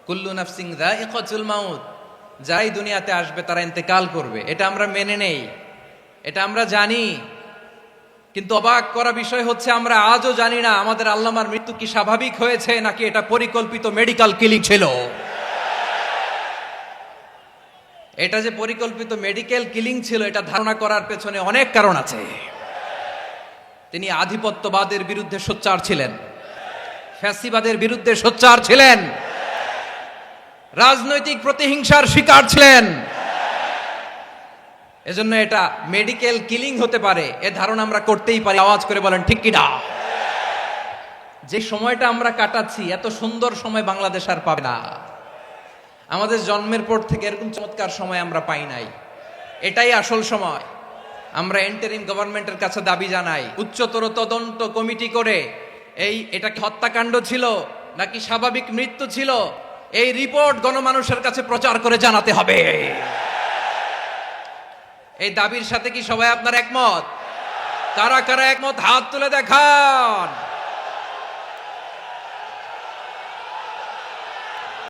কুল্লু নাফসিন যায়িকাতুল মাউত, যাই দুনিয়াতে আসবে তারা ইন্তেকাল করবে, এটা আমরা মেনে নেই, এটা আমরা জানি। কিন্তু অবাক করা বিষয় হচ্ছে আমরা আজও জানি না আমাদের আল্লামার মৃত্যু কি স্বাভাবিক হয়েছে নাকি এটা পরিকল্পিত মেডিকেল কিলিং ছিল। এটা যে পরিকল্পিত মেডিকেল কিলিং ছিল এটা ধারণা করার পেছনে অনেক কারণ আছে। তিনি আধিপত্যবাদের বিরুদ্ধে সোচ্চার ছিলেন, ফ্যাসিবাদের বিরুদ্ধে সোচ্চার ছিলেন, রাজনৈতিক প্রতিহিংসার শিকার ছিলেন। এজন্য এটা মেডিকেল কিলিং হতে পারে এ ধারণা আমরা করতেই পারি। আওয়াজ করে বলেন ঠিক কিনা? যে সময়টা আমরা কাটাচ্ছি এত সুন্দর সময় বাংলাদেশ আর পাবে না। আমাদের জন্মের পর থেকে এরকম চমৎকার সময় আমরা পাই নাই। এটাই আসল সময়। আমরা ইন্টারিম গভর্নমেন্টের কাছে দাবি জানাই, উচ্চতর তদন্ত কমিটি করে এটা কি হত্যাকাণ্ড ছিল নাকি স্বাভাবিক মৃত্যু ছিল, এই রিপোর্ট গণমানুষের কাছে প্রচার করে জানাতে হবে। এই দাবির সাথে কি সবাই আপনার একমত? কারা কারা একমত হাত তুলে দেখান।